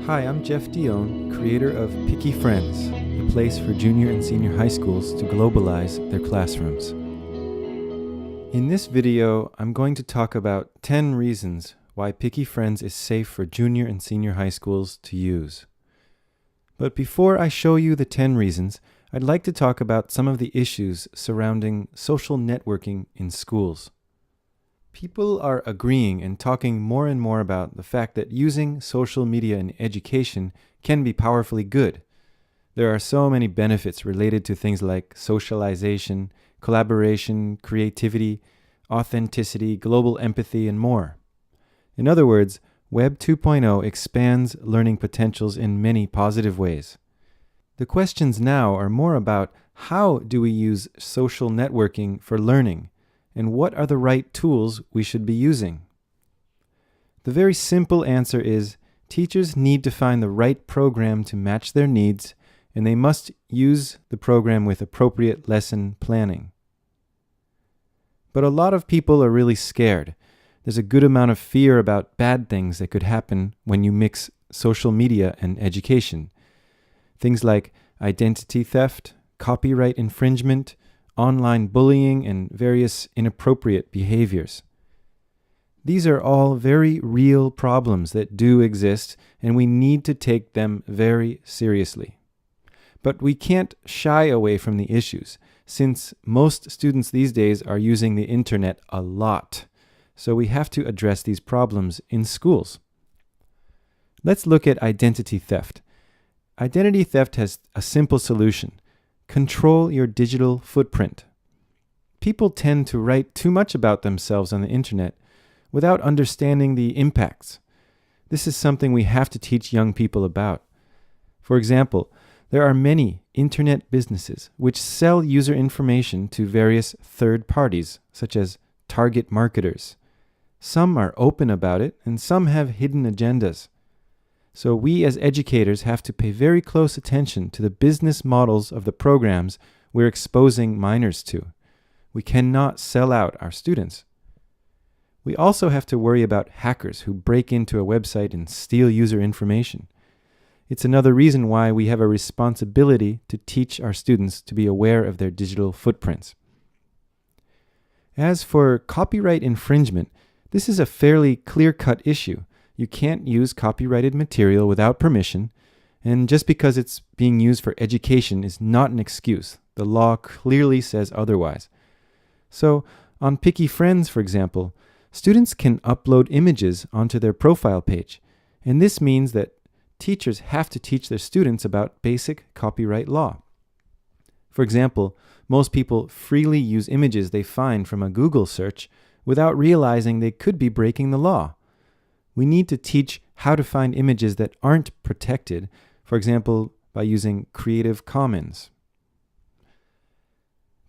Hi, I'm Jeff Dion, creator of PikiFriends, a place for junior and senior high schools to globalize their classrooms. In this video, I'm going to talk about 10 reasons why PikiFriends is safe for junior and senior high schools to use. But before I show you the 10 reasons, I'd like to talk about some of the issues surrounding social networking in schools. People are agreeing and talking more and more about the fact that using social media in education can be powerfully good. There are so many benefits related to things like socialization, collaboration, creativity, authenticity, global empathy, and more. In other words, Web 2.0 expands learning potentials in many positive ways. The questions now are more about how do we use social networking for learning, and what are the right tools we should be using? The very simple answer is teachers need to find the right program to match their needs, and they must use the program with appropriate lesson planning. But a lot of people are really scared. There's a good amount of fear about bad things that could happen when you mix social media and education. Things like identity theft, copyright infringement, online bullying, and various inappropriate behaviors. These are all very real problems that do exist, and we need to take them very seriously. But we can't shy away from the issues, since most students these days are using the internet a lot. So we have to address these problems in schools. Let's look at identity theft. Identity theft has a simple solution. Control your digital footprint. People tend to write too much about themselves on the internet without understanding the impacts. This is something we have to teach young people about. For example, there are many internet businesses which sell user information to various third parties, such as target marketers. Some are open about it, and some have hidden agendas. So we as educators have to pay very close attention to the business models of the programs we're exposing minors to. We cannot sell out our students. We also have to worry about hackers who break into a website and steal user information. It's another reason why we have a responsibility to teach our students to be aware of their digital footprints. As for copyright infringement, this is a fairly clear-cut issue. You can't use copyrighted material without permission, and just because it's being used for education is not an excuse. The law clearly says otherwise. So, on PikiFriends, for example, students can upload images onto their profile page, and this means that teachers have to teach their students about basic copyright law. For example, most people freely use images they find from a Google search without realizing they could be breaking the law. We need to teach how to find images that aren't protected, for example, by using Creative Commons.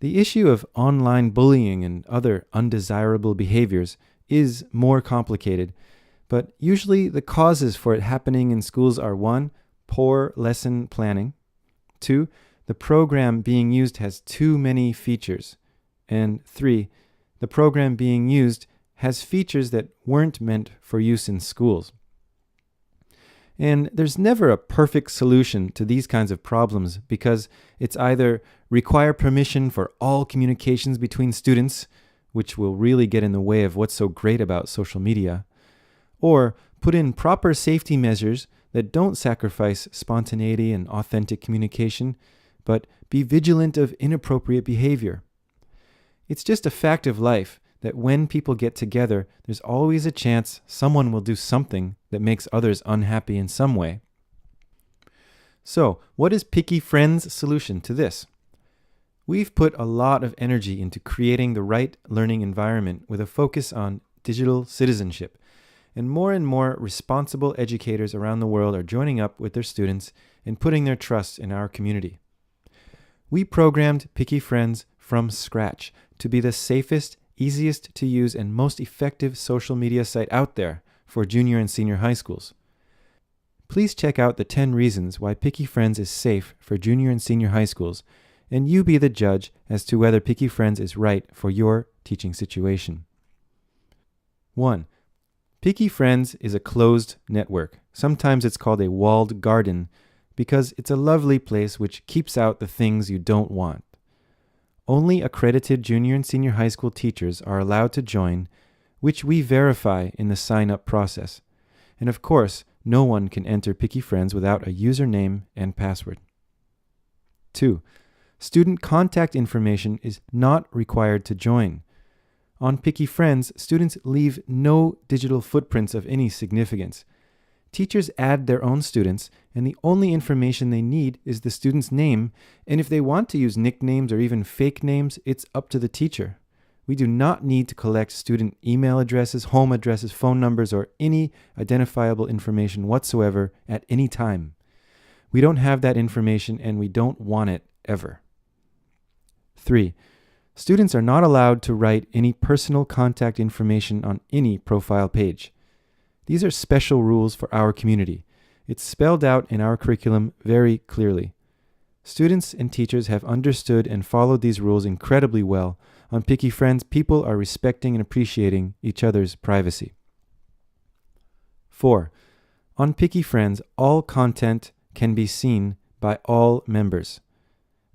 The issue of online bullying and other undesirable behaviors is more complicated, but usually the causes for it happening in schools are 1. Poor lesson planning, 2. The program being used has too many features, and 3. The program being used has features that weren't meant for use in schools. And there's never a perfect solution to these kinds of problems because it's either require permission for all communications between students, which will really get in the way of what's so great about social media, or put in proper safety measures that don't sacrifice spontaneity and authentic communication, but be vigilant of inappropriate behavior. It's just a fact of life that when people get together, there's always a chance someone will do something that makes others unhappy in some way. So, what is PikiFriends' solution to this? We've put a lot of energy into creating the right learning environment with a focus on digital citizenship, and more responsible educators around the world are joining up with their students and putting their trust in our community. We programmed PikiFriends from scratch to be the safest, easiest to use, and most effective social media site out there for junior and senior high schools. Please check out the 10 reasons why PikiFriends is safe for junior and senior high schools, and you be the judge as to whether PikiFriends is right for your teaching situation. 1. PikiFriends is a closed network. Sometimes it's called a walled garden because it's a lovely place which keeps out the things you don't want. Only accredited junior and senior high school teachers are allowed to join, which we verify in the sign-up process. And of course, no one can enter PikiFriends without a username and password. 2. Student contact information is not required to join. On PikiFriends, students leave no digital footprints of any significance. Teachers add their own students, and the only information they need is the student's name, and if they want to use nicknames or even fake names, it's up to the teacher. We do not need to collect student email addresses, home addresses, phone numbers, or any identifiable information whatsoever at any time. We don't have that information, and we don't want it ever. 3. Students are not allowed to write any personal contact information on any profile page. These are special rules for our community. It's spelled out in our curriculum very clearly. Students and teachers have understood and followed these rules incredibly well. On PikiFriends, people are respecting and appreciating each other's privacy. 4. On PikiFriends, all content can be seen by all members.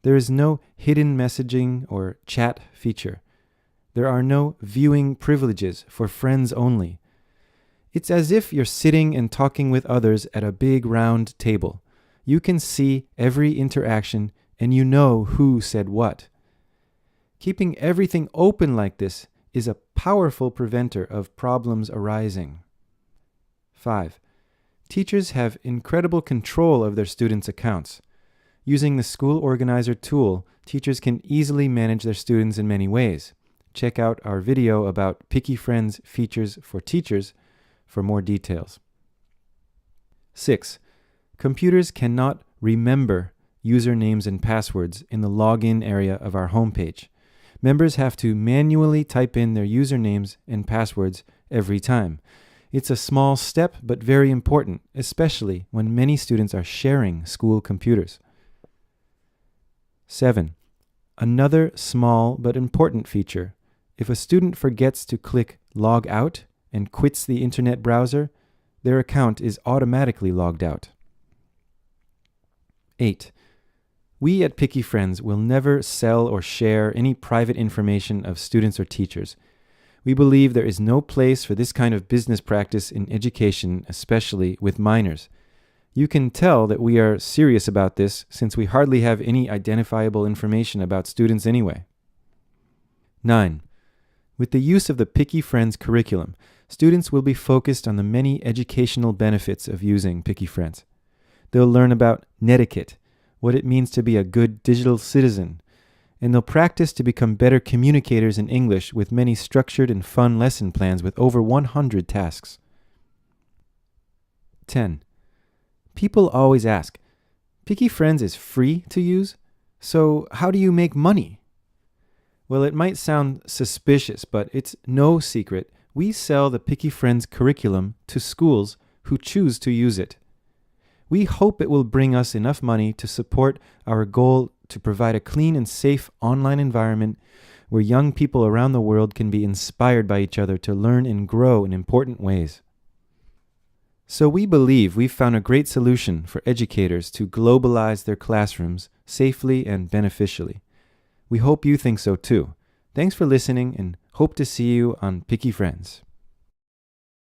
There is no hidden messaging or chat feature. There are no viewing privileges for friends only. It's as if you're sitting and talking with others at a big round table. You can see every interaction and you know who said what. Keeping everything open like this is a powerful preventer of problems arising. 5. Teachers have incredible control of their students' accounts. Using the School Organizer tool, teachers can easily manage their students in many ways. Check out our video about PikiFriends features for teachers for more details. 6. Computers cannot remember usernames and passwords in the login area of our homepage. Members have to manually type in their usernames and passwords every time. It's a small step, but very important, especially when many students are sharing school computers. 7. Another small but important feature. If a student forgets to click Log Out and quits the internet browser, their account is automatically logged out. 8. We at PikiFriends will never sell or share any private information of students or teachers. We believe there is no place for this kind of business practice in education, especially with minors. You can tell that we are serious about this since we hardly have any identifiable information about students anyway. 9. With the use of the PikiFriends curriculum, students will be focused on the many educational benefits of using PikiFriends. They'll learn about netiquette, what it means to be a good digital citizen, and they'll practice to become better communicators in English with many structured and fun lesson plans with over 100 tasks. 10. People always ask, PikiFriends is free to use, so how do you make money? Well, it might sound suspicious, but it's no secret. We sell the PikiFriends curriculum to schools who choose to use it. We hope it will bring us enough money to support our goal to provide a clean and safe online environment where young people around the world can be inspired by each other to learn and grow in important ways. So we believe we've found a great solution for educators to globalize their classrooms safely and beneficially. We hope you think so too. Thanks for listening and hope to see you on PikiFriends.